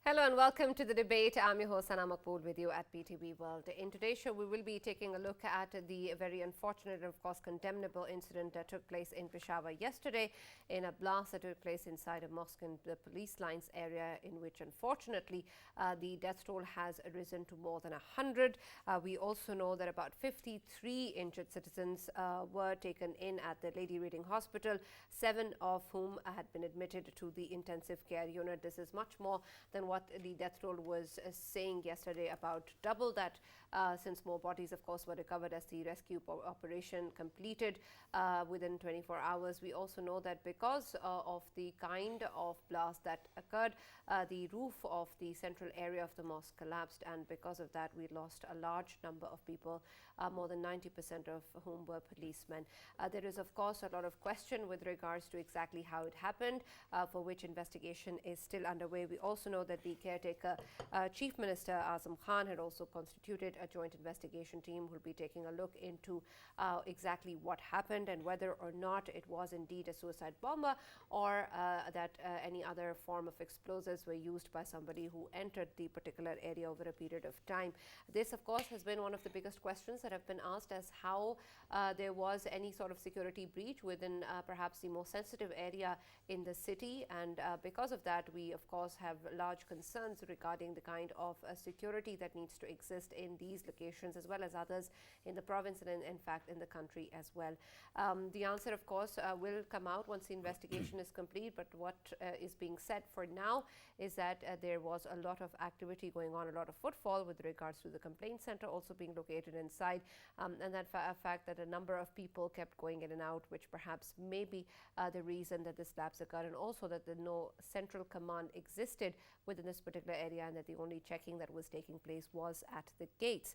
Hello and welcome to the debate. I'm your host Sana Makbool with you at PTV World. In today's show, we will be taking a look at the very unfortunate and of course condemnable incident that took place in Peshawar yesterday in a blast that took place inside a mosque in the police lines area, in which unfortunately the death toll has risen to more than 100. We also know that about 53 injured citizens were taken in at the Lady Reading Hospital, 7 of whom had been admitted to the intensive care unit. This is much more than what the death toll was saying yesterday, about double that, since more bodies of course were recovered as the rescue operation completed within 24 hours. We also know that because of the kind of blast that occurred, the roof of the central area of the mosque collapsed, and because of that we lost a large number of people, more than 90% of whom were policemen. There is of course a lot of question with regards to exactly how it happened, for which investigation is still underway. We also know that the caretaker Chief Minister Azam Khan had also constituted a joint investigation team who will be taking a look into exactly what happened and whether or not it was indeed a suicide bomber, or that any other form of explosives were used by somebody who entered the particular area over a period of time. This of course has been one of the biggest questions that have been asked, as how there was any sort of security breach within perhaps the most sensitive area in the city, and because of that we of course have large concerns regarding the kind of security that needs to exist in these locations as well as others in the province and in fact in the country as well. The answer of course will come out once the investigation is complete, but what is being said for now is that there was a lot of activity going on, a lot of footfall with regards to the complaint center also being located inside, and that fact that a number of people kept going in and out, which perhaps may be the reason that this lapse occurred, and also that no central command existed within this particular area, and that the only checking that was taking place was at the gates.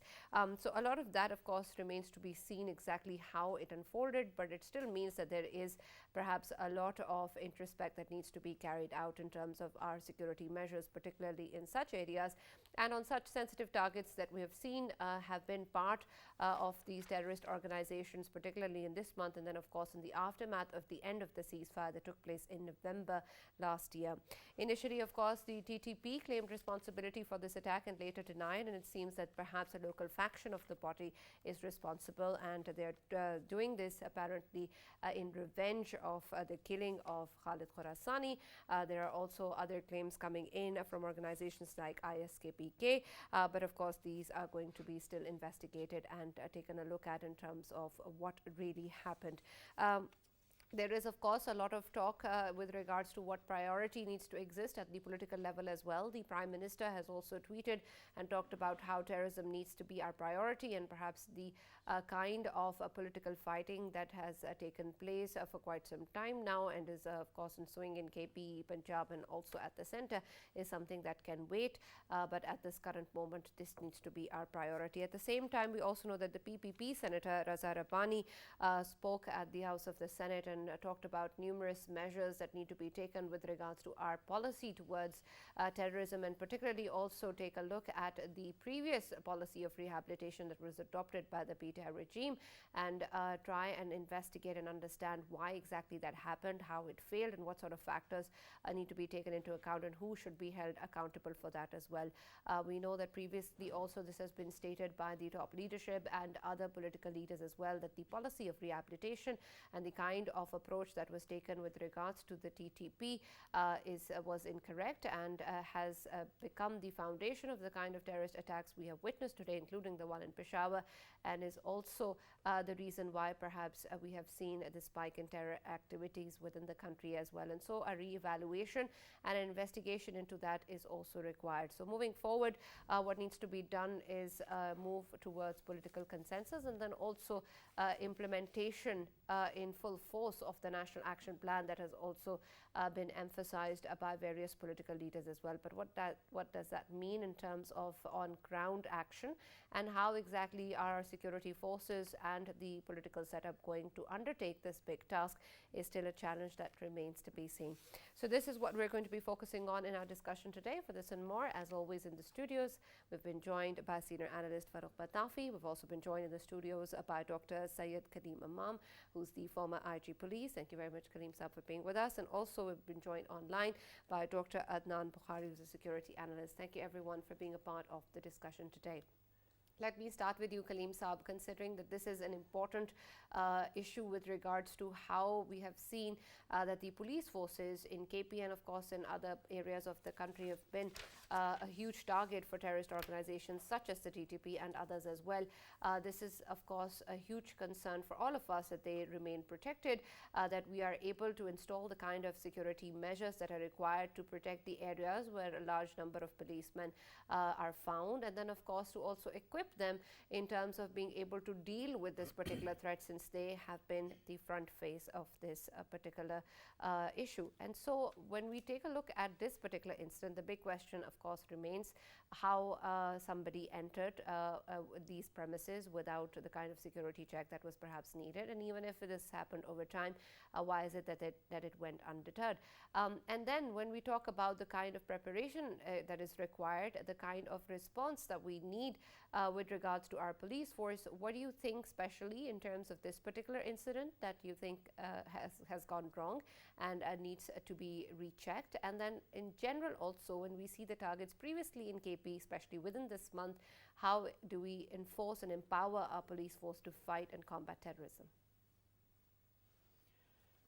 So a lot of that of course remains to be seen exactly how it unfolded, but it still means that there is perhaps a lot of introspect that needs to be carried out in terms of our security measures, particularly in such areas and on such sensitive targets that we have seen have been part of these terrorist organizations, particularly in this month, and then of course in the aftermath of the end of the ceasefire that took place in November last year. Initially of course the TTP claimed responsibility for this attack and later denied, and it seems that perhaps a local faction of the party is responsible, and they're doing this apparently in revenge of the killing of Khalid Khorasani. There are also other claims coming in from organizations like ISKPK, but of course these are going to be still investigated and taken a look at in terms of what really happened. There is of course a lot of talk with regards to what priority needs to exist at the political level as well. The Prime Minister has also tweeted and talked about how terrorism needs to be our priority, and perhaps the kind of political fighting that has taken place for quite some time now and is of course ensuing in KP, Punjab and also at the centre is something that can wait, but at this current moment this needs to be our priority. At the same time, we also know that the PPP Senator Raza Rabbani spoke at the House of the Senate and talked about numerous measures that need to be taken with regards to our policy towards terrorism, and particularly also take a look at the previous policy of rehabilitation that was adopted by the PTI regime, and try and investigate and understand why exactly that happened, how it failed, and what sort of factors need to be taken into account, and who should be held accountable for that as well. We know that previously also this has been stated by the top leadership and other political leaders as well, that the policy of rehabilitation and the kind of approach that was taken with regards to the TTP was incorrect, and has become the foundation of the kind of terrorist attacks we have witnessed today, including the one in Peshawar, and is also the reason why perhaps we have seen the spike in terror activities within the country as well. And so a re-evaluation and an investigation into that is also required. So moving forward, what needs to be done is move towards political consensus, and then also implementation in full force of the National Action Plan that has also been emphasized by various political leaders as well. But what does that mean in terms of on-ground action, and how exactly are our security forces and the political setup going to undertake this big task is still a challenge that remains to be seen. So this is what we're going to be focusing on in our discussion today. For this and more, as always in the studios, we've been joined by Senior Analyst Farooq Batafi. We've also been joined in the studios by Dr. Syed Kaleem Imam, who's the former IG police Police. Thank you very much, Kaleem Saab, for being with us. And also we've been joined online by Dr. Adnan Bukhari, who's a security analyst. Thank you everyone for being a part of the discussion today. Let me start with you, Kaleem Saab, considering that this is an important issue with regards to how we have seen that the police forces in KP and of course in other areas of the country have been a huge target for terrorist organizations such as the TTP and others as well. This is of course a huge concern for all of us, that they remain protected, that we are able to install the kind of security measures that are required to protect the areas where a large number of policemen are found, and then of course to also equip them in terms of being able to deal with this particular threat, since they have been the front face of this particular issue. And so when we take a look at this particular incident, the big question of course remains how somebody entered these premises without the kind of security check that was perhaps needed, and even if this happened over time, why is it that it went undeterred? And then when we talk about the kind of preparation that is required, the kind of response that we need with regards to our police force, what do you think, especially in terms of this particular incident, that you think has gone wrong and needs to be rechecked? And then in general also, when we see the targets previously in KP, especially within this month, how do we enforce and empower our police force to fight and combat terrorism?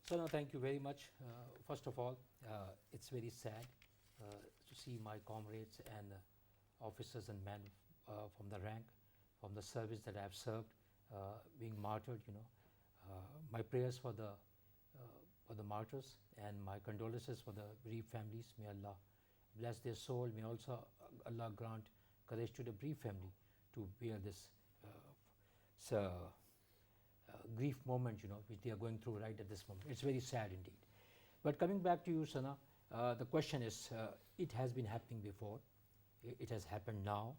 So no, thank you very much. First of all, it's very sad to see my comrades and officers and men from the rank, from the service that I have served, being martyred. My prayers for the martyrs, and my condolences for the bereaved families. May Allah bless their soul. May also Allah grant courage to the bereaved family to bear this grief moment, which they are going through right at this moment. It's very sad indeed. But coming back to you, Sana, the question is, it has been happening before, it has happened now,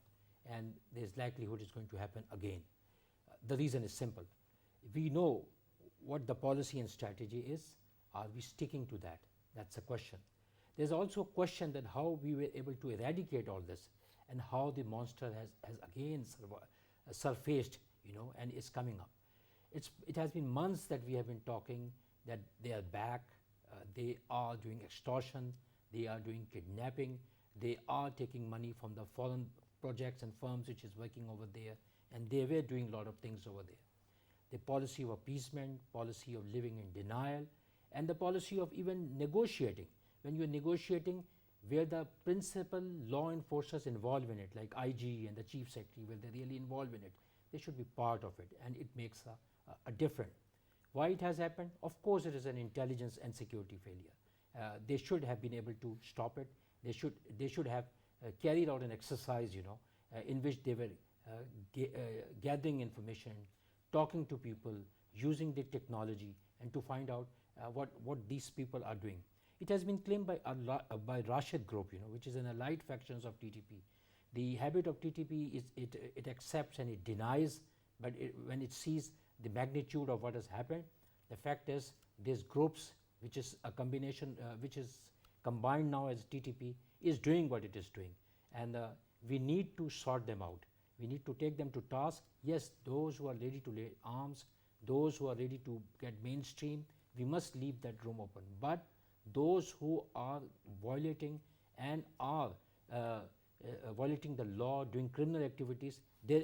and there's likelihood it's going to happen again. The reason is simple. We know what the policy and strategy is. Are we sticking to that? That's a question. There's also a question that how we were able to eradicate all this, and how the monster has again surfaced, and is coming up. It has been months that we have been talking that they are back, they are doing extortion, they are doing kidnapping, they are taking money from the foreign projects and firms which is working over there, and they were doing a lot of things over there. The policy of appeasement, policy of living in denial, and the policy of even negotiating. When you're negotiating, where the principal law enforcers involved in it, like IG and the chief secretary, where they're really involved in it, they should be part of it, and it makes a difference. Why it has happened? Of course, it is an intelligence and security failure. They should have been able to stop it. They should have carried out an exercise, in which they were gathering information, talking to people, using the technology, and to find out what these people are doing. It has been claimed by Rashid Group, which is an allied factions of TTP. The habit of TTP is it accepts and it denies, but when it sees the magnitude of what has happened, the fact is these groups, which is a combination, which is combined now as TTP, is doing what it is doing, and we need to sort them out. We need to take them to task. Yes, those who are ready to lay arms, those who are ready to get mainstream, we must leave that room open. But those who are violating and are violating the law, doing criminal activities, there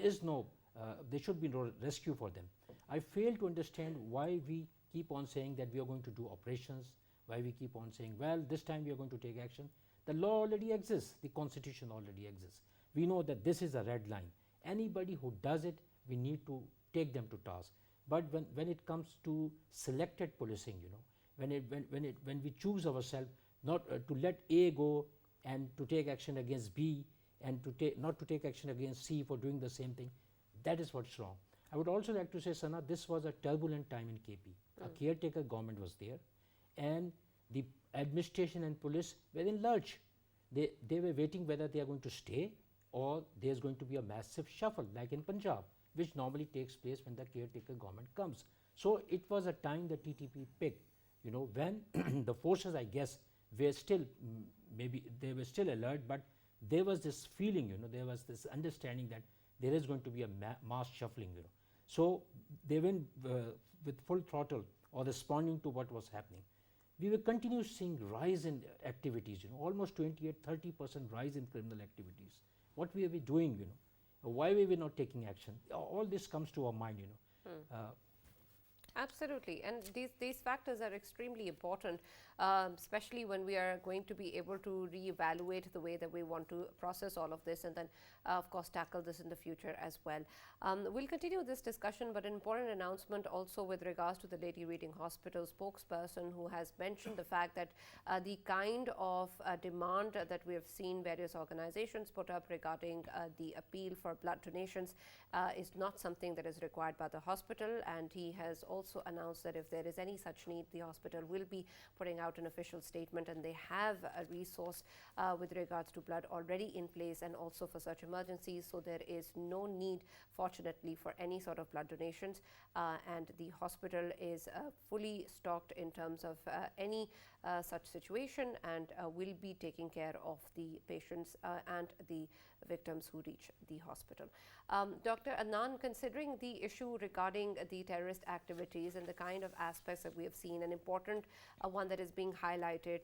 should be no rescue for them. I fail to understand why we keep on saying that we are going to do operations, why we keep on saying, well, this time we are going to take action. The law already exists, the constitution already exists. We know that this is a red line. Anybody who does it, we need to take them to task. But when it comes to selected policing, when we choose ourselves not to let A go and to take action against B, and not to take action against C for doing the same thing, that is what's wrong. I would also like to say, Sana, this was a turbulent time in KP. A caretaker government was there, and the administration and police were in lurch. They were waiting whether they are going to stay or there's going to be a massive shuffle like in Punjab, which normally takes place when the caretaker government comes. So it was a time the TTP picked, when the forces, I guess, were still, maybe they were still alert, but there was this feeling, there was this understanding that there is going to be a mass shuffling, So they went with full throttle or responding to what was happening, we will continue seeing rise in activities, almost 28-30% rise in criminal activities. What we will be doing, why we were not taking action? All this comes to our mind, Absolutely, and these factors are extremely important, especially when we are going to be able to reevaluate the way that we want to process all of this, and then, of course, tackle this in the future as well. We'll continue this discussion, but an important announcement also with regards to the Lady Reading Hospital spokesperson, who has mentioned the fact that the kind of demand that we have seen various organizations put up regarding the appeal for blood donations is not something that is required by the hospital, and he has also announced that if there is any such need, the hospital will be putting out an official statement, and they have a resource with regards to blood already in place and also for such emergencies. So there is no need, fortunately, for any sort of blood donations, and the hospital is fully stocked in terms of any such situation, and will be taking care of the patients and the victims who reach the hospital. Dr. Adnan, considering the issue regarding the terrorist activities and the kind of aspects that we have seen, an important one that is being highlighted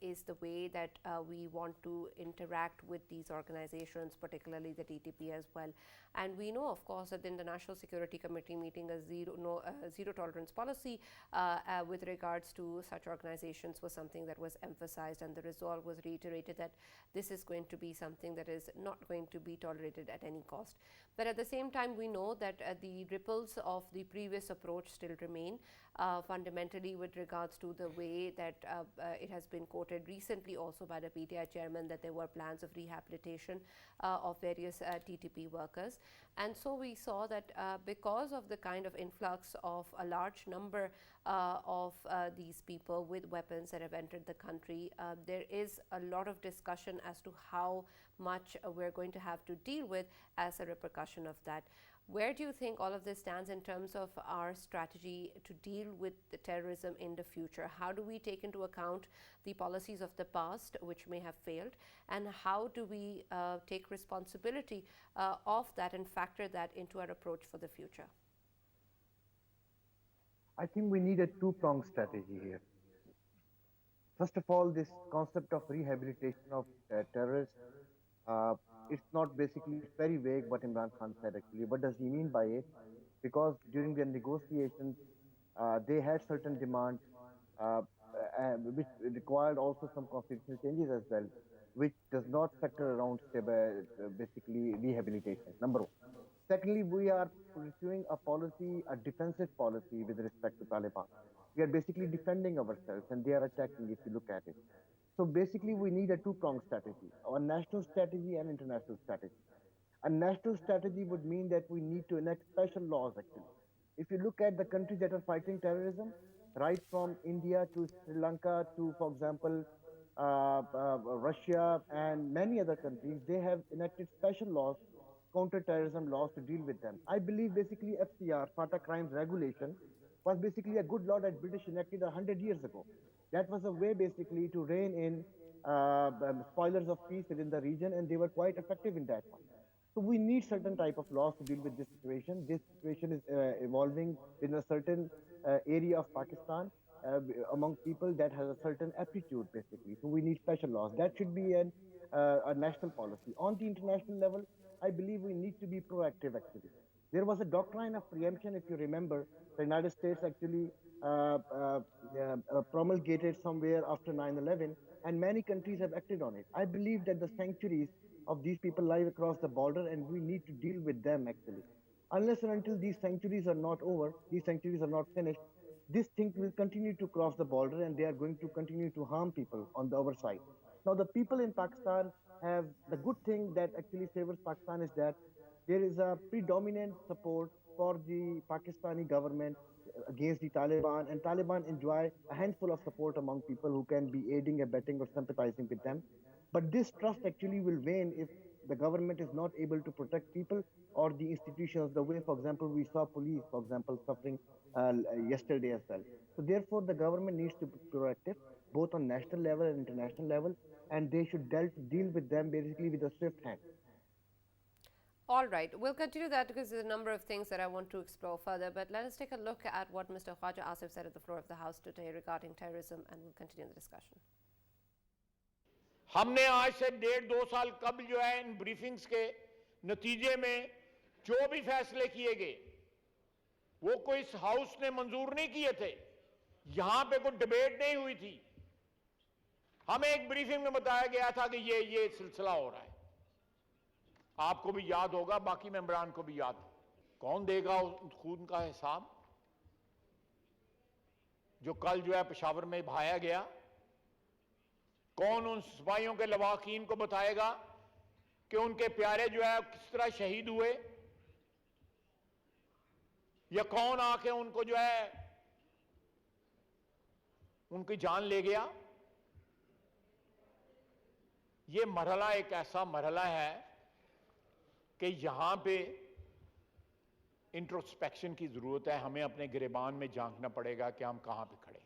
is the way that we want to interact with these organizations, particularly the TTP as well. And we know, of course, that in the National Security Committee meeting, a zero tolerance policy with regards to such organizations was something that was emphasized, and the resolve was reiterated that this is going to be something that is not going to be tolerated at any cost. But at the same time, we know that the ripples of the previous approach still remain, fundamentally with regards to the way that it has been quoted recently also by the PTI chairman that there were plans of rehabilitation of various TTP workers. And so we saw that because of the kind of influx of a large number of these people with weapons that have entered the country, there is a lot of discussion as to how much we're going to have to deal with as a repercussion of that. Where do you think all of this stands in terms of our strategy to deal with the terrorism in the future? How do we take into account the policies of the past which may have failed, and how do we take responsibility of that and factor that into our approach for the future? I think we need a two-pronged strategy here. First of all, this concept of rehabilitation of terrorists, it's not basically, it's very vague what Imran Khan said actually. What does he mean by it? Because during the negotiations, they had certain demands which required also some constitutional changes as well, which does not factor around basically rehabilitation, number one. Secondly, we are pursuing a policy, a defensive policy with respect to Taliban. We are basically defending ourselves and they are attacking if you look at it. So basically we need a two-pronged strategy, a national strategy and international strategy. A national strategy would mean that we need to enact special laws actually. If you look at the countries that are fighting terrorism, right from India to Sri Lanka to, for example, Russia and many other countries, they have enacted special laws, counter-terrorism laws to deal with them. I believe basically FCR, Fatah Crimes Regulation, was basically a good law that British enacted 100 years ago. That was a way basically to rein in spoilers of peace within the region, and they were quite effective in that one. So we need certain type of laws to deal with this situation. This situation is evolving in a certain area of Pakistan among people that has a certain aptitude basically. So we need special laws. That should be a national policy. On the international level, I believe we need to be proactive actually. There was a doctrine of preemption, if you remember, the United States actually promulgated somewhere after 9/11, and many countries have acted on it. I believe that the sanctuaries of these people lie across the border, and we need to deal with them actually. Unless and until these sanctuaries are not over, these sanctuaries are not finished, this thing will continue to cross the border, and they are going to continue to harm people on the other side. Now, the people in Pakistan have the good thing that actually favors Pakistan is that there is a predominant support for the Pakistani government against the Taliban, and Taliban enjoy a handful of support among people who can be aiding, abetting, or sympathizing with them. But this trust actually will wane if the government is not able to protect people or the institutions the way, for example, we saw police, for example, suffering yesterday as well. So therefore, the government needs to be proactive, both on national level and international level, and they should deal with them basically with a swift hand. All right, we'll continue that because there's a number of things that I want to explore further. But let us take a look at what Mr. Khwaja Asif said at the floor of the House today regarding terrorism, and we'll continue the discussion. हमने आज से 1.5-2 साल कबल जो है इन briefings के नतीजे में जो भी फैसले किए गए वो कोई इस हाउस ने मंजूर नहीं किए थे, यहां पे कोई डिबेट नहीं हुई थी। हमें एक ब्रीफिंग में बताया गया था कि ये सिलसिला हो रहा है। आपको भी याद होगा, बाकी मेंबरान को भी याद। कौन देगा उस खून का हिसाब जो कल जो है पेशावर में बहाया गया? कौन उन सिपाहियों के लवाकीन को बताएगा कि उनके प्यारे जो है किस तरह शहीद हुए, या कौन आके उनको जो है उनकी जान ले गया? ये मरहला एक ऐसा मरहला है कि यहां पे इंट्रोस्पेक्शन की जरूरत है। हमें अपने गिरेबान में झांकना पड़ेगा कि हम कहां पे खड़े हैं।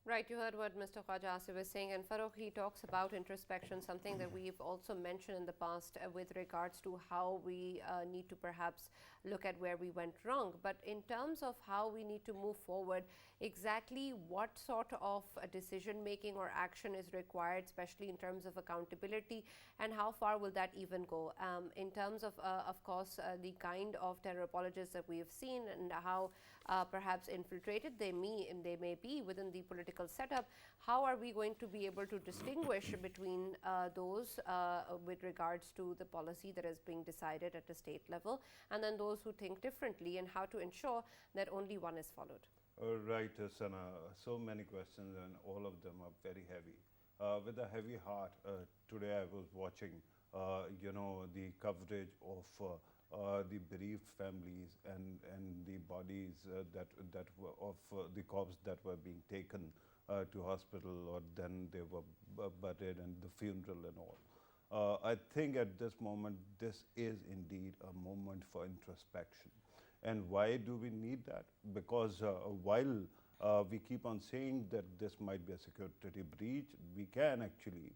Right, you heard what Mr. Khwaja Asif was saying, and Farokh, he talks about introspection, something that we've also mentioned in the past with regards to how we need to perhaps look at where we went wrong. But in terms of how we need to move forward, exactly what sort of decision making or action is required, especially in terms of accountability, and how far will that even go? In terms of course, the kind of terror apologists that we have seen and how perhaps infiltrated they may be within the political setup, how are we going to be able to distinguish between those with regards to the policy that is being decided at the state level, and then those who think differently, and how to ensure that only one is followed? Right, Sana, so many questions and all of them are very heavy. With a heavy heart, today I was watching, the coverage of the bereaved families and the bodies that were of the corpses that were being taken to hospital, or then they were buried, and the funeral and all. I think at this moment, this is indeed a moment for introspection. And why do we need that? Because while we keep on saying that this might be a security breach, we can actually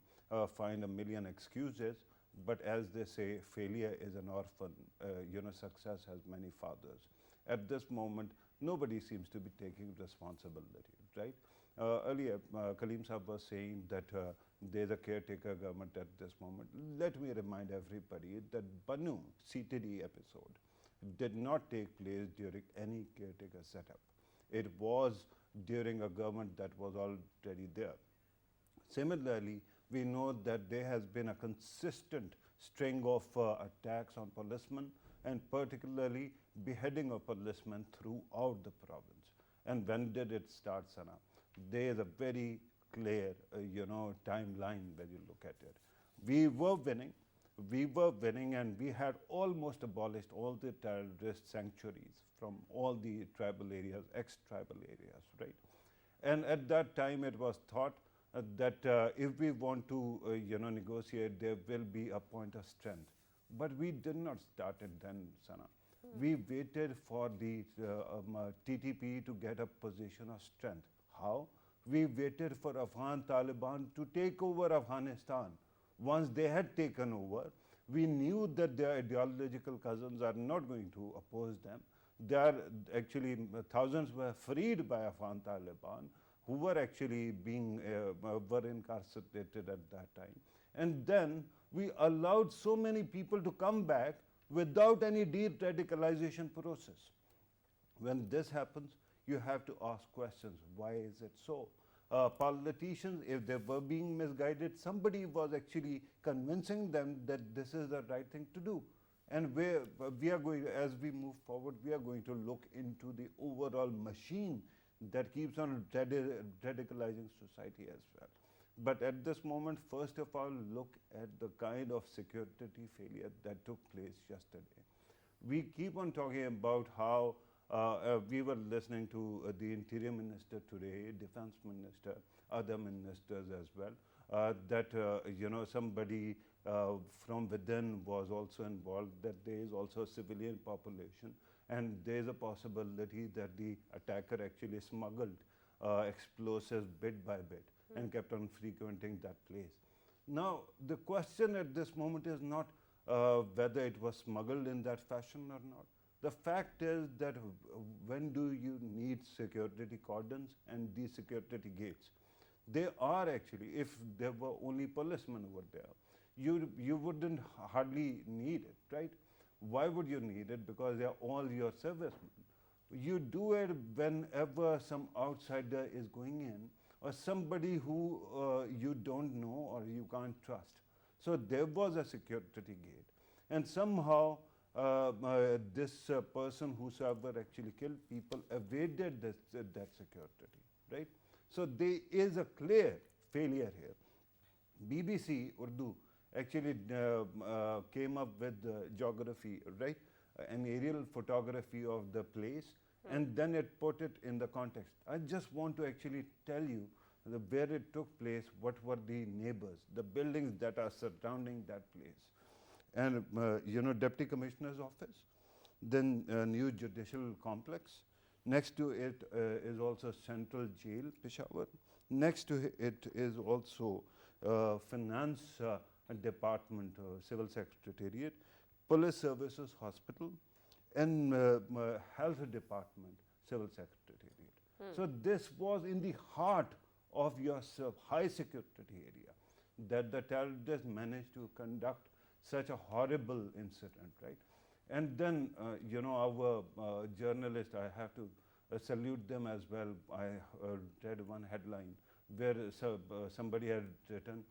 find a million excuses. But as they say, failure is an orphan. Success has many fathers. At this moment, nobody seems to be taking responsibility, right? Earlier, Kaleem Sahab was saying that there's a caretaker government at this moment. Let me remind everybody that Banu CTD episode did not take place during any caretaker setup. It was during a government that was already there. Similarly, we know that there has been a consistent string of attacks on policemen, and particularly beheading of policemen throughout the province. And when did it start, Sana? There is a very clear, timeline when you look at it. We were winning, and we had almost abolished all the terrorist sanctuaries from all the tribal areas, ex-tribal areas, right? And at that time, it was thought that if we want to, negotiate, there will be a point of strength. But we did not start it then, Sana. We waited for the TTP to get a position of strength. How? We waited for Afghan Taliban to take over Afghanistan. Once they had taken over, we knew that their ideological cousins are not going to oppose them. There are actually thousands were freed by Afghan Taliban, who were actually being were incarcerated at that time. And then we allowed so many people to come back without any de-radicalization process. When this happens, you have to ask questions. Why is it so? Politicians, if they were being misguided, somebody was actually convincing them that this is the right thing to do. And we are going, as we move forward, we are going to look into the overall machine that keeps on radicalizing society as well. But at this moment, first of all, look at the kind of security failure that took place yesterday. We keep on talking about how we were listening to the Interior Minister today, Defense Minister, other ministers as well, that somebody from within was also involved, that there is also a civilian population, and there is a possibility that the attacker actually smuggled explosives bit by bit and kept on frequenting that place. Now, the question at this moment is not whether it was smuggled in that fashion or not. The fact is that when do you need security cordons and these security gates? They are actually, if there were only policemen over there, you wouldn't hardly need it, right? Why would you need it? Because they are all your servicemen. You do it whenever some outsider is going in or somebody who you don't know or you can't trust. So there was a security gate. And somehow this person whosoever actually killed people evaded that security, right? So there is a clear failure here. BBC Urdu actually came up with geography, right? An aerial photography of the place, and then it put it in the context. I just want to actually tell you where it took place, what were the neighbors, the buildings that are surrounding that place. And Deputy Commissioner's office, then new judicial complex. Next to it is also Central Jail, Peshawar. Next to it is also Finance Department, Civil Secretariat, Police Services Hospital, and Health Department, Civil Secretariat. So this was in the heart of your high security area that the terrorists managed to conduct such a horrible incident, right? And then, our journalists, I have to salute them as well. I read one headline where somebody had written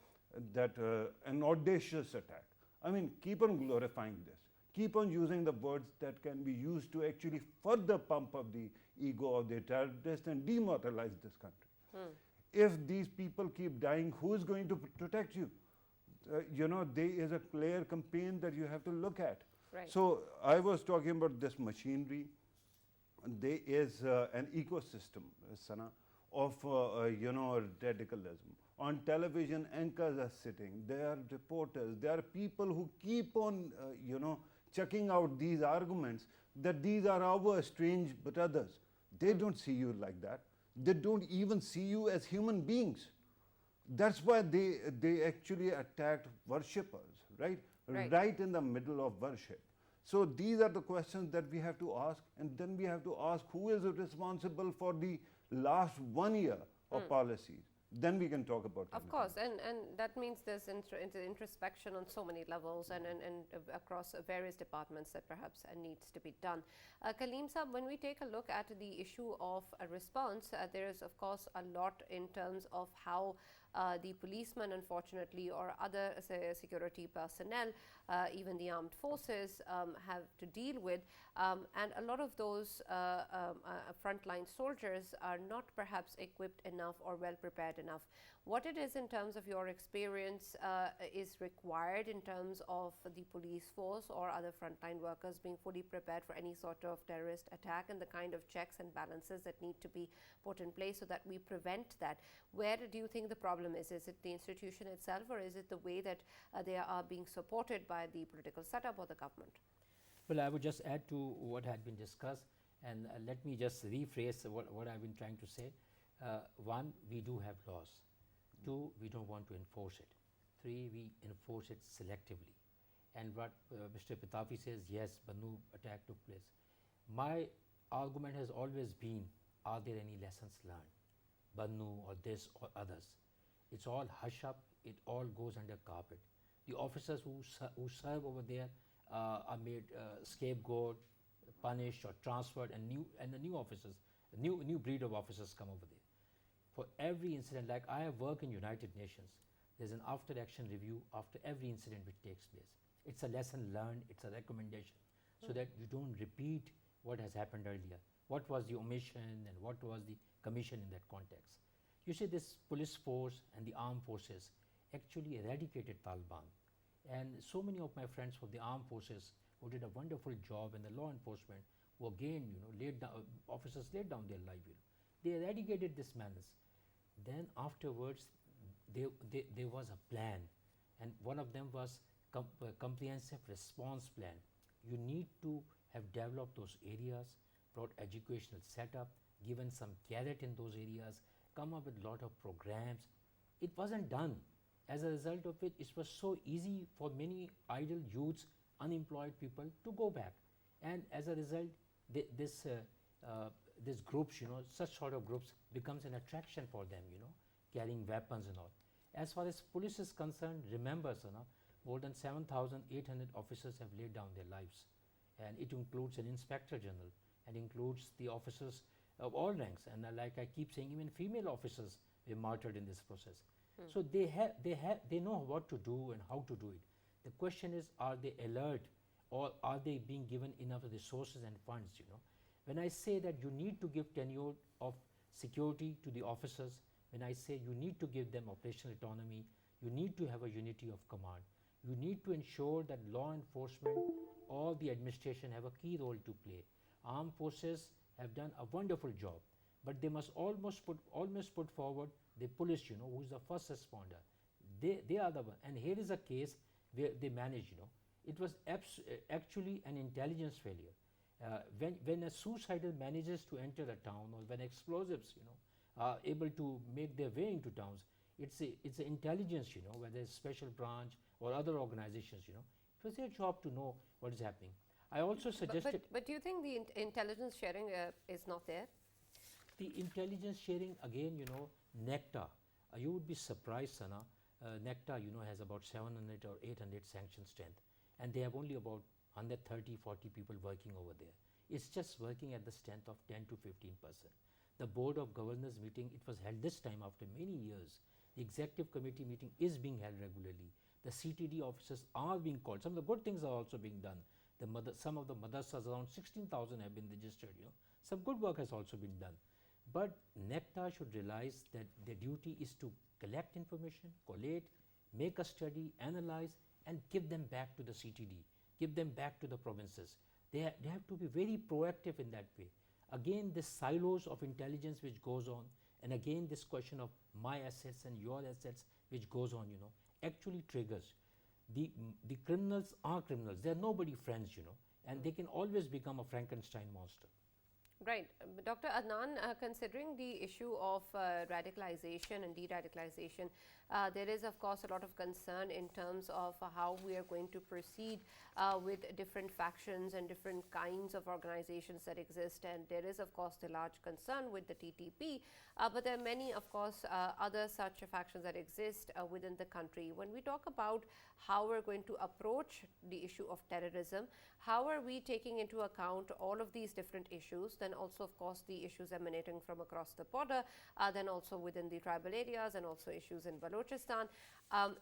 that an audacious attack. I mean, keep on glorifying this. Keep on using the words that can be used to actually further pump up the ego of the terrorists and demoralize this country. If these people keep dying, who is going to protect you? There is a clear campaign that you have to look at. Right. So I was talking about this machinery. There is an ecosystem, Sana, of radicalism. On television, anchors are sitting. There are reporters. There are people who keep on, checking out these arguments that these are our strange brothers. They don't see you like that. They don't even see you as human beings. That's why they actually attacked worshippers, right? Right in the middle of worship. So these are the questions that we have to ask, and then we have to ask who is responsible for the last 1 year of policies. Then we can talk about Of course, and that means there's introspection on so many levels and across various departments that perhaps needs to be done. Kaleem Saab, when we take a look at the issue of a response, there is of course a lot in terms of how the policemen, unfortunately, or other security personnel, even the armed forces, have to deal with. And a lot of those frontline soldiers are not perhaps equipped enough or well prepared enough. What it is in terms of your experience is required in terms of the police force or other frontline workers being fully prepared for any sort of terrorist attack, and the kind of checks and balances that need to be put in place so that we prevent that? Where do you think the problem is? Is it the institution itself, or is it the way that they are being supported by the political setup or the government? Well, I would just add to what had been discussed, and let me just rephrase what I've been trying to say. One, we do have laws. Two, we don't want to enforce it. Three, we enforce it selectively. And what Mr. Pitafi says, yes, Bannu attack took place. My argument has always been, are there any lessons learned? Bannu or this or others. It's all hush up, it all goes under carpet. The officers who serve over there are made scapegoat, punished or transferred, and the new officers, new breed of officers come over there. For every incident, like I have worked in United Nations, there's an after action review after every incident which takes place. It's a lesson learned, it's a recommendation, so that you don't repeat what has happened earlier. What was the omission and what was the commission in that context? You see, this police force and the armed forces actually eradicated Taliban. And so many of my friends from the armed forces who did a wonderful job in the law enforcement, who again, officers laid down their livelihood. They eradicated this menace. Then afterwards, there was a plan, and one of them was comprehensive response plan. You need to have developed those areas, brought educational setup, given some carrot in those areas, come up with a lot of programs. It wasn't done. As a result of it, it was so easy for many idle youths, unemployed people to go back. And as a result, this groups, such sort of groups becomes an attraction for them, carrying weapons and all. As far as police is concerned, remember, more than 7,800 officers have laid down their lives. And it includes an inspector general and includes the officers of all ranks. And like I keep saying, even female officers were martyred in this process. So they know what to do and how to do it. The question is, are they alert, or are they being given enough resources and funds? When I say that you need to give tenure of security to the officers, when I say you need to give them operational autonomy, you need to have a unity of command. You need to ensure that law enforcement or the administration have a key role to play. Armed forces have done a wonderful job, but they must almost put forward the police, who is the first responder. They are the one. And here is a case where they manage, it was actually an intelligence failure. When a suicidal manages to enter a town, or when explosives, are able to make their way into towns, it's an intelligence, whether it's special branch or other organizations, it was their job to know what is happening. I also suggested. But do you think the intelligence sharing is not there? The intelligence sharing, again, NECTA, you would be surprised, Sana. NECTA, has about 700 or 800 sanction strength, and they have only about 130, 40 people working over there. It's just working at the strength of 10 to 15%. The Board of Governors meeting, it was held this time after many years. The Executive Committee meeting is being held regularly. The CTD officers are being called. Some of the good things are also being done. Some of the madrasas, around 16,000 have been registered. Some good work has also been done. But NECTA should realize that their duty is to collect information, collate, make a study, analyze, and give them back to the CTD, give them back to the provinces. They have to be very proactive in that way. Again, this silos of intelligence which goes on, and again this question of my assets and your assets which goes on, actually triggers. The criminals are criminals. They are nobody friends, and they can always become a Frankenstein monster. Right. Dr. Adnan, considering the issue of radicalization and de-radicalization, there is of course a lot of concern in terms of how we are going to proceed with different factions and different kinds of organizations that exist, and there is of course the large concern with the TTP, but there are many of course other such factions that exist within the country. When we talk about how we're going to approach the issue of terrorism, how are we taking into account all of these different issues, then also of course the issues emanating from across the border, then also within the tribal areas, and also issues in Balochistan.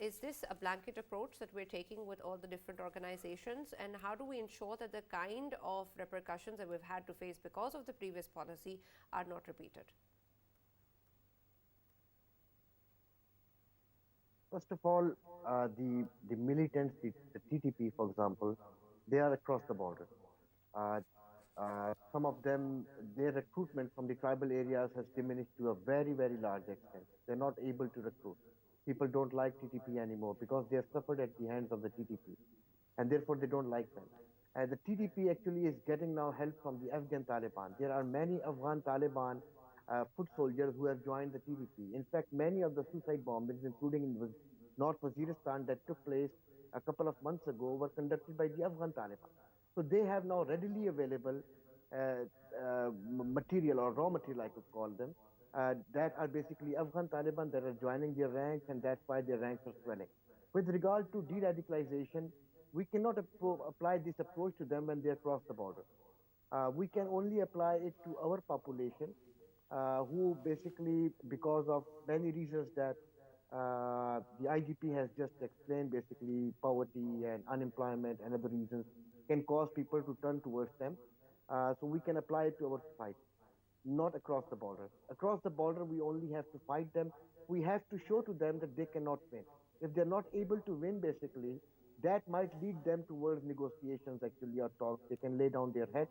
Is this a blanket approach that we're taking with all the different organizations, and how do we ensure that the kind of repercussions that we've had to face because of the previous policy are not repeated? First of all, the militants, the TTP, for example, they are across the border. Some of them, their recruitment from the tribal areas has diminished to a very, very large extent. They're not able to recruit. People don't like TTP anymore because they have suffered at the hands of the TTP, and therefore they don't like them. And the TTP actually is getting now help from the Afghan Taliban. There are many Afghan Taliban foot soldiers who have joined the TTP. In fact, many of the suicide bombings, including in North Waziristan, that took place a couple of months ago, were conducted by the Afghan Taliban. So they have now readily available material, or raw material I could call them, that are basically Afghan Taliban that are joining their ranks, and that's why their ranks are swelling. With regard to de-radicalization, we cannot apply this approach to them when they cross the border. We can only apply it to our population, who basically, because of many reasons that the IGP has just explained, basically poverty and unemployment and other reasons, can cause people to turn towards them. So we can apply it to our society, not across the border. Across the border, we only have to fight them. We have to show to them that they cannot win. If they're not able to win, basically, that might lead them towards negotiations, actually, or talks. They can lay down their head,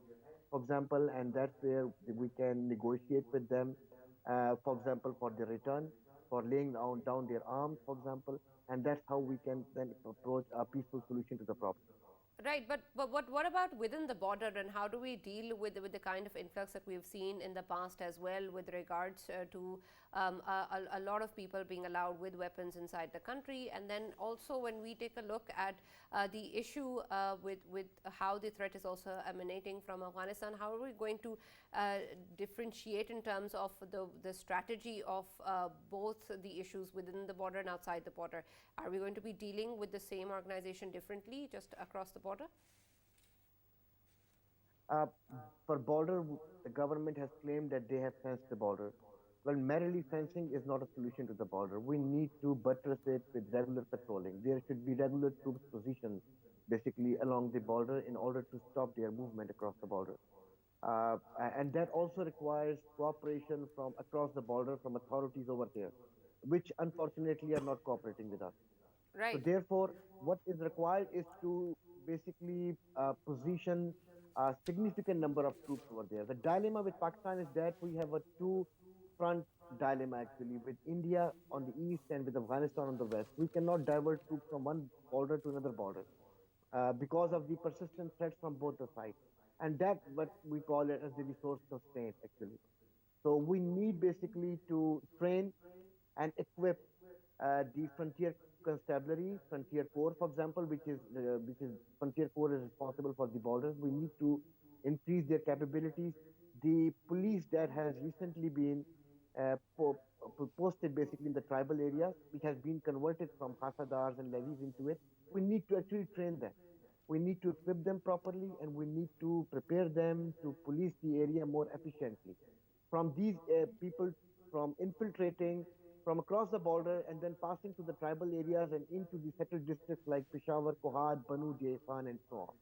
for example, and that's where we can negotiate with them, for example, for their return, for laying down their arms, for example, and that's how we can then approach a peaceful solution to the problem. Right, but what about within the border, and how do we deal with the kind of influx that we've seen in the past as well with regards to a lot of people being allowed with weapons inside the country. And then also when we take a look at the issue with how the threat is also emanating from Afghanistan, how are we going to differentiate in terms of the strategy of both the issues within the border and outside the border? Are we going to be dealing with the same organization differently just across the border? For border, the government has claimed that they have fenced the border. Well, merely fencing is not a solution to the border. We need to buttress it with regular patrolling. There should be regular troops positioned basically along the border in order to stop their movement across the border. And that also requires cooperation from across the border from authorities over there, which unfortunately are not cooperating with us. So Right. therefore, what is required is to basically position a significant number of troops over there. The dilemma with Pakistan is that we have a two-front dilemma actually, with India on the east and with Afghanistan on the west. We cannot divert troops from one border to another border because of the persistent threats from both the sides. And that what we call it as the resource constraint actually. So we need basically to train and equip the frontier constabulary, frontier corps, for example, which is frontier corps is responsible for the borders. We need to increase their capabilities. The police that has recently been posted basically in the tribal areas, which has been converted from hasadars and levies into it. We need to actually train them. We need to equip them properly, and we need to prepare them to police the area more efficiently. From these people, from infiltrating from across the border and then passing to the tribal areas and into the settled districts like Peshawar, Kohad, Banu, Jaifan, and so on.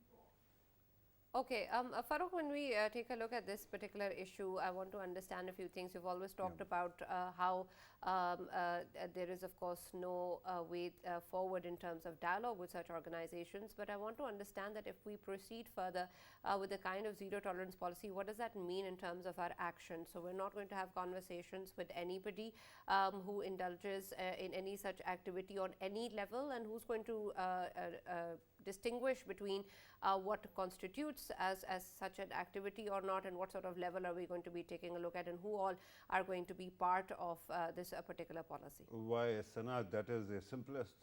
Okay, Farooq, when we take a look at this particular issue, I want to understand a few things. You've always talked about how there is, of course, no way forward in terms of dialogue with such organizations. But I want to understand that if we proceed further with the kind of zero tolerance policy, what does that mean in terms of our action? So we're not going to have conversations with anybody who indulges in any such activity on any level, and who's going to distinguish between what constitutes as such an activity or not, and what sort of level are we going to be taking a look at, and who all are going to be part of this particular policy? Why, Sana, that is the simplest,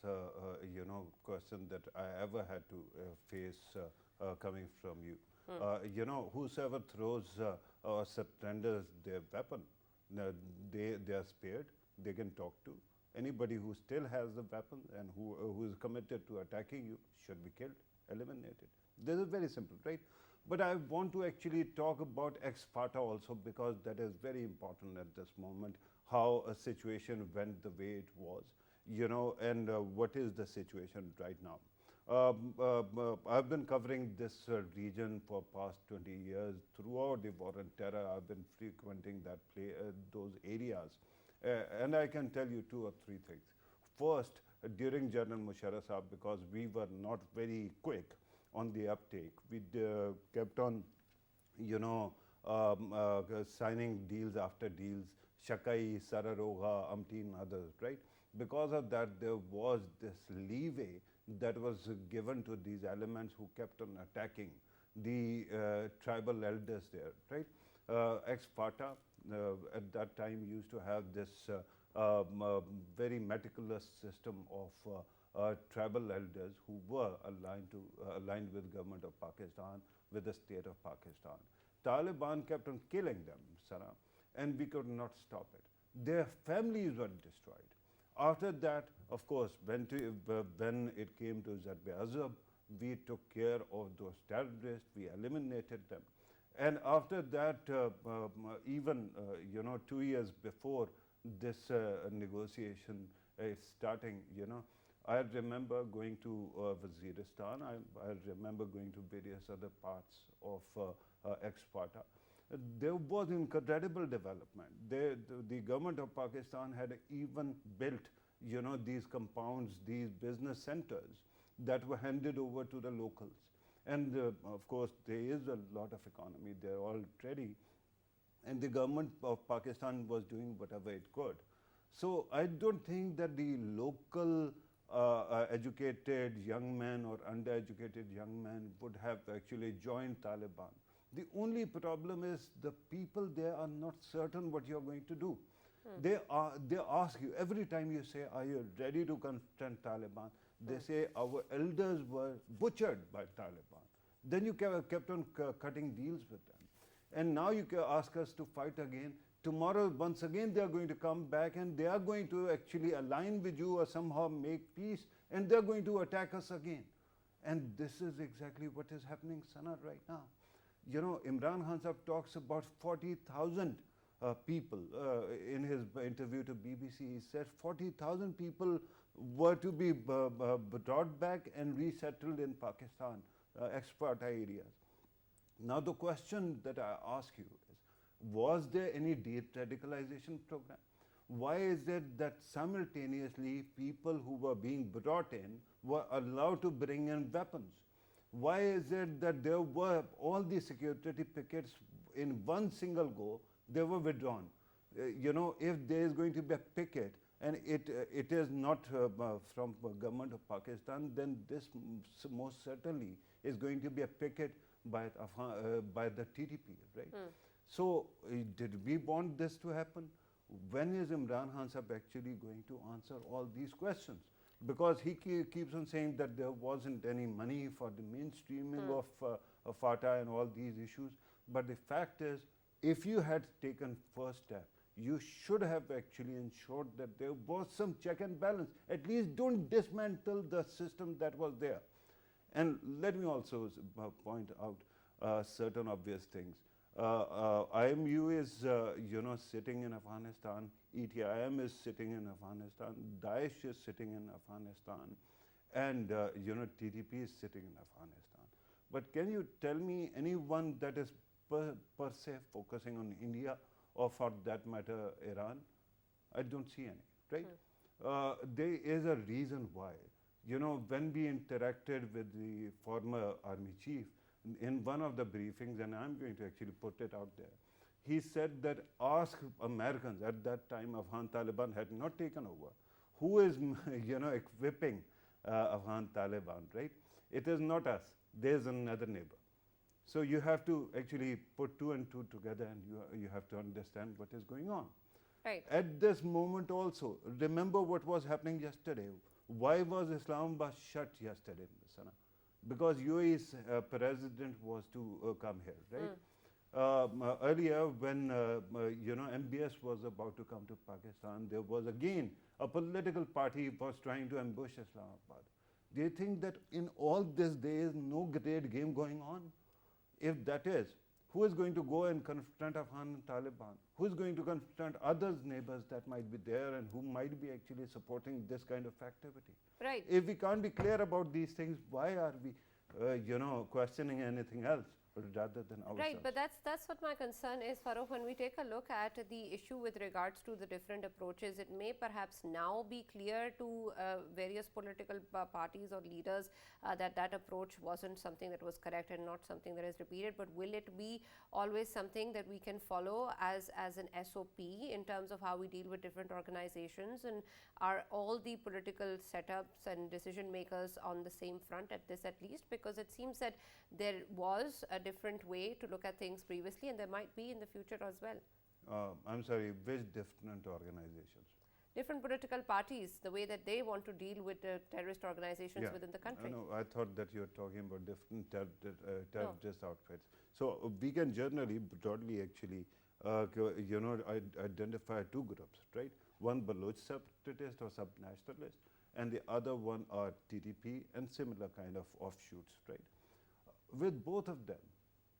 question that I ever had to face coming from you. Whosoever throws or surrenders their weapon, they are spared, they can talk to. Anybody who still has the weapon and who is committed to attacking you should be killed, eliminated. This is very simple, right? But I want to actually talk about ex parte also, because that is very important at this moment, how a situation went the way it was, and what is the situation right now. I've been covering this region for past 20 years. Throughout the war and terror, I've been frequenting those areas. And I can tell you 2 or 3 things. First, during General Musharraf Sahab, because we were not very quick on the uptake, we kept on, signing deals after deals, Shakai, Sararoga, Amteen, others, right? Because of that, there was this leeway that was given to these elements who kept on attacking the tribal elders there, right? Ex parte, at that time, used to have this very meticulous system of tribal elders who were aligned with government of Pakistan, with the state of Pakistan. Taliban kept on killing them, Sana, and we could not stop it. Their families were destroyed. After that, of course, when it came to Zarb-e-Azab, we took care of those terrorists, we eliminated them. And after that, even 2 years before this negotiation is starting, I remember going to Waziristan. I remember going to various other parts of ex parte. There was incredible development. The government of Pakistan had even built, these compounds, these business centers that were handed over to the locals. And of course, there is a lot of economy there already. And the government of Pakistan was doing whatever it could. So I don't think that the local educated young men or undereducated young men would have actually joined Taliban. The only problem is the people there are not certain what you're going to do. They ask you every time you say, "Are you ready to confront Taliban?" They say our elders were butchered by Taliban. Then you kept on cutting deals with them, and now you ask us to fight again. Tomorrow, once again, they are going to come back and they are going to actually align with you or somehow make peace, and they are going to attack us again. And this is exactly what is happening, Sana, right now. You know, Imran Khan Sahab talks about 40,000 people in his interview to BBC. He said 40,000 people were to be brought back and resettled in Pakistan, export areas. Now the question that I ask you is, was there any de-radicalization program? Why is it that simultaneously people who were being brought in were allowed to bring in weapons? Why is it that there were all these security pickets in one single go, they were withdrawn? You know, if there is going to be a picket and it is not from the government of Pakistan, then this most certainly is going to be a picket by the TTP, right? So did we want this to happen? When is Imran Khan Sahab actually going to answer all these questions? Because he keeps on saying that there wasn't any money for the mainstreaming of FATA and all these issues. But the fact is, if you had taken first step, you should have actually ensured that there was some check and balance. At least don't dismantle the system that was there. And let me also point out certain obvious things. IMU is, you know, sitting in Afghanistan. ETIM is sitting in Afghanistan. Daesh is sitting in Afghanistan. And, you know, TTP is sitting in Afghanistan. But can you tell me anyone that is per se focusing on India or for that matter Iran? I don't see any, right? There is a reason why. You know, when we interacted with the former army chief, in one of the briefings, and I'm going to actually put it out there, he said that ask Americans, at that time Afghan Taliban had not taken over, who is, you know, equipping Afghan Taliban, right? It is not us, there's another neighbor. So you have to actually put two and two together, and you have to understand what is going on. Right. At this moment also, remember what was happening yesterday. Why was Islamabad shut yesterday, Sana? Because UAE's president was to come here, right? Earlier, when you know, MBS was about to come to Pakistan, there was again a political party was trying to ambush Islamabad. Do you think that in all this there is no great game going on? If that is, who is going to go and confront Afghan Taliban? Who is going to confront other neighbors that might be there and who might be actually supporting this kind of activity? Right. If we can't be clear about these things, why are we, you know, questioning anything else rather than ourselves? Right, but that's what my concern is, Farooq. When we take a look at the issue with regards to the different approaches, it may perhaps now be clear to various political parties or leaders that that approach wasn't something that was correct and not something that is repeated. But will it be always something that we can follow as an SOP in terms of how we deal with different organizations? And are all the political setups and decision makers on the same front at this, at least? Because it seems that there was a different way to look at things previously, and there might be in the future as well. I'm sorry, which different organizations? Different political parties, the way that they want to deal with terrorist organizations within the country. No, I thought that you were talking about different terrorist outfits. So we can generally, broadly actually, you know, identify two groups, right? One Baloch separatist or sub-nationalist, and the other one are TTP and similar kind of offshoots, right? With both of them,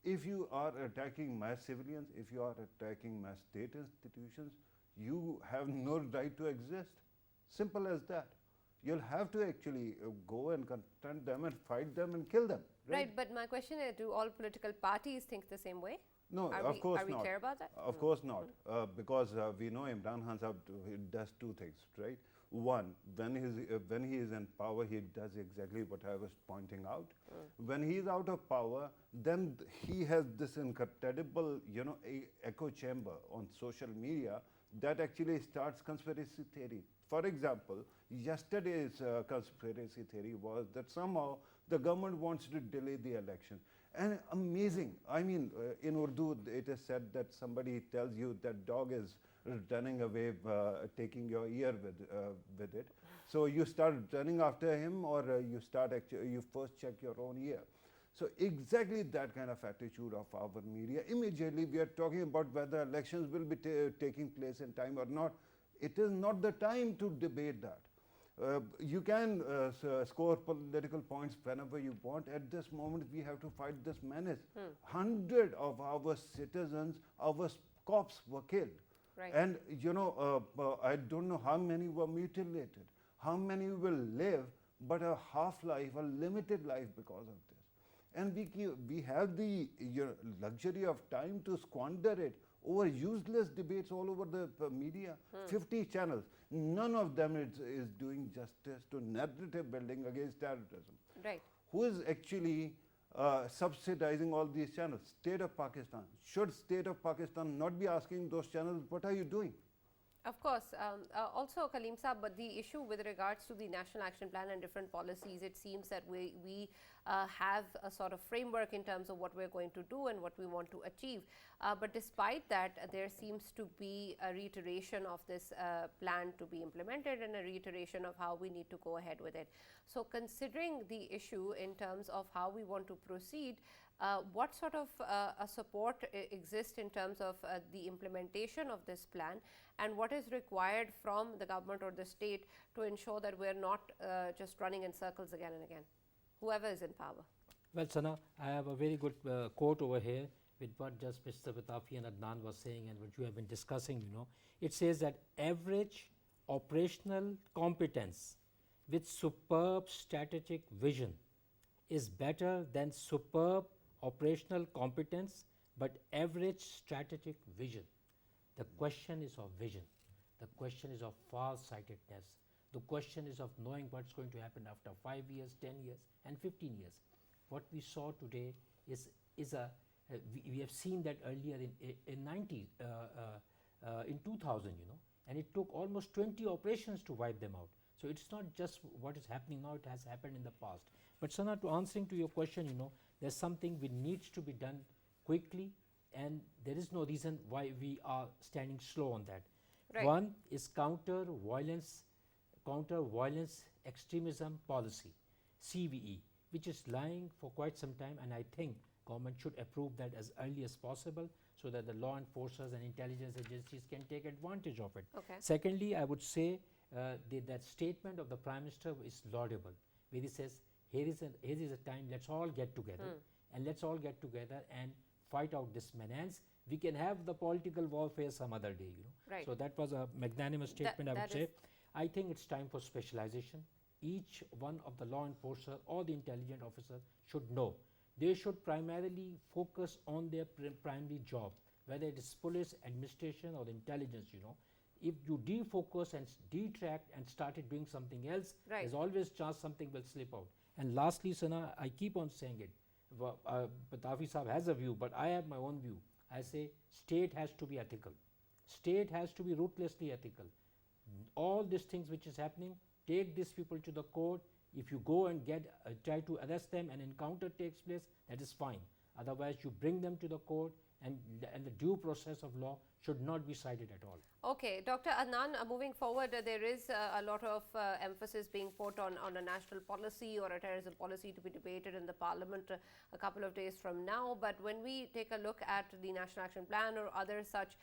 if you are attacking mass civilians, if you are attacking mass state institutions, you have no right to exist. Simple as that. You'll have to actually go and confront them and fight them and kill them. Right, but my question is, do all political parties think the same way? No, Are of course not. Are we clear about that? Of course not, because we know Imran Khan Sahab does two things, right? One, when he is in power, he does exactly what I was pointing out. When he is out of power, then he has this incredible, you know, echo chamber on social media that actually starts conspiracy theory. For example, yesterday's conspiracy theory was that somehow the government wants to delay the election. And amazing, I mean, in Urdu, it is said that somebody tells you that dog is running away, taking your ear with it. So you start running after him, or you first check your own ear. So exactly that kind of attitude of our media. Immediately we are talking about whether elections will be taking place in time or not. It is not the time to debate that. You can score political points whenever you want. At this moment, we have to fight this menace. 100 of our citizens, our cops were killed. Right. And I don't know how many were mutilated, how many will live, but a half-life, a limited life because of this. And we have the luxury of time to squander it over useless debates all over the media. 50 channels. None of them is doing justice to narrative building against terrorism. Right. Who is actually subsidizing all these channels? State of Pakistan. Should State of Pakistan not be asking those channels, what are you doing? Of course. Also, Kaleem Saab, but the issue with regards to the National Action Plan and different policies, it seems that we have a sort of framework in terms of what we're going to do and what we want to achieve. But despite that, there seems to be a reiteration of this plan to be implemented and a reiteration of how we need to go ahead with it. So considering the issue in terms of how we want to proceed, what sort of support exists in terms of the implementation of this plan, and what is required from the government or the state to ensure that we're not just running in circles again and again, whoever is in power? Well, Sana, I have a very good quote over here with what just Mr. Batafi and Adnan was saying and what you have been discussing. It says that average operational competence with superb strategic vision is better than superb operational competence but average strategic vision. The question is of vision. The question is of far-sightedness. The question is of knowing what's going to happen after 5 years, 10 years and 15 years. What we saw today is we have seen that earlier in 2000, and it took almost 20 operations to wipe them out. So it's not just what is happening now, it has happened in the past. But Sana, to answering to your question, there's something which needs to be done quickly, and there is no reason why we are standing slow on that. Right. One is counter violence extremism policy, CVE, which is lying for quite some time, and I think government should approve that as early as possible so that the law enforcers and intelligence agencies can take advantage of it. Okay. Secondly, I would say that statement of the Prime Minister is laudable, where he says, here is a time, let's all get together and let's all get together and fight out this menace. We can have the political warfare some other day, Right. So that was a magnanimous statement, I would say. is- I think it's time for specialization. Each one of the law enforcer or the intelligent officer should know. They should primarily focus on their primary job, whether it is police, administration or the intelligence, If you defocus and detract and started doing something else, Right. there's always chance something will slip out. And lastly, Sana, I keep on saying it, Batafi Saab has a view, but I have my own view. I say state has to be ethical. State has to be ruthlessly ethical. All these things which is happening, take these people to the court. If you go and try to arrest them, an encounter takes place, that is fine. Otherwise, you bring them to the court, and the due process of law should not be cited at all. Okay, Dr. Adnan, moving forward, there is a lot of emphasis being put on a national policy or a terrorism policy to be debated in the parliament a couple of days from now. But when we take a look at the National Action Plan or other such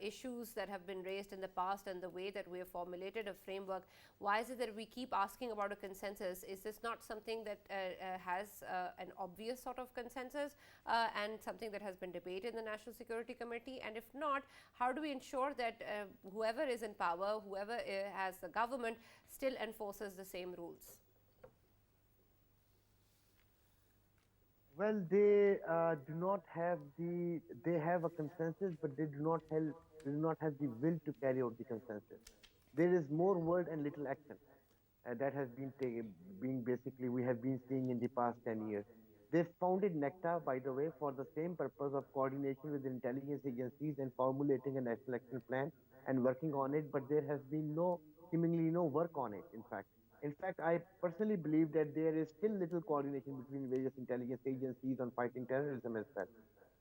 issues that have been raised in the past and the way that we have formulated a framework, why is it that we keep asking about a consensus? Is this not something that has an obvious sort of consensus and something that has been debated in the National Security Committee? And if not, how do we ensure that whoever is in power, whoever has the government, still enforces the same rules? Well, they do not have they have a consensus, but they do not have the will to carry out the consensus. There is more word and little action. That has been basically we have been seeing in the past 10 years. They founded NECTA, by the way, for the same purpose of coordination with intelligence agencies and formulating a national action plan and working on it, but there has been seemingly no work on it, in fact. I personally believe that there is still little coordination between various intelligence agencies on fighting terrorism as well.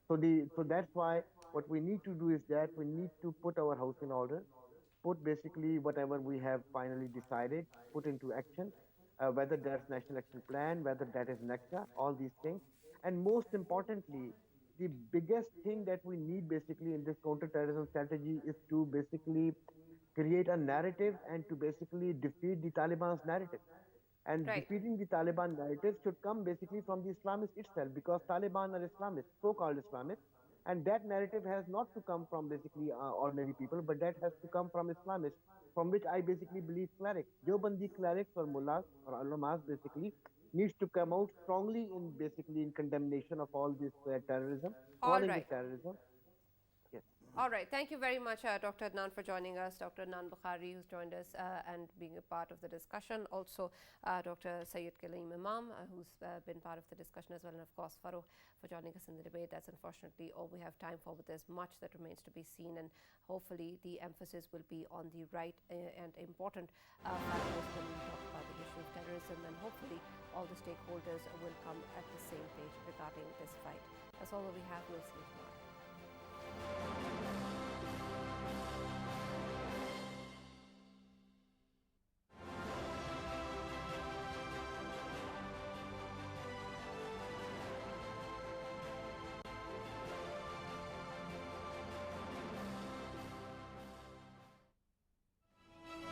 So that's why what we need to do is that we need to put our house in order, put basically whatever we have finally decided, put into action, whether that's National Action Plan, whether that is NECTA, all these things. And most importantly, the biggest thing that we need basically in this counterterrorism strategy is to basically create a narrative and to basically defeat the Taliban's narrative. And Right. defeating the Taliban narrative should come basically from the Islamists itself, because Taliban are Islamists, so-called Islamists, and that narrative has not to come from basically ordinary people, but that has to come from Islamists, from which I basically believe clerics, Deobandi clerics or mullahs or ulamas basically needs to come out strongly in basically in condemnation of all this terrorism, All calling it right. terrorism. Yes. All right. Thank you very much, Dr. Adnan, for joining us. Dr. Adnan Bukhari, who's joined us and being a part of the discussion. Also, Dr. Syed Kaleem Imam, who's been part of the discussion as well. And of course, Farouk for joining us in the debate. That's unfortunately all we have time for, but there's much that remains to be seen. And hopefully, the emphasis will be on the right and important factors when we talk about the issue of terrorism. And hopefully, all the stakeholders will come at the same page regarding this fight. That's all that we have. We'll see you tomorrow.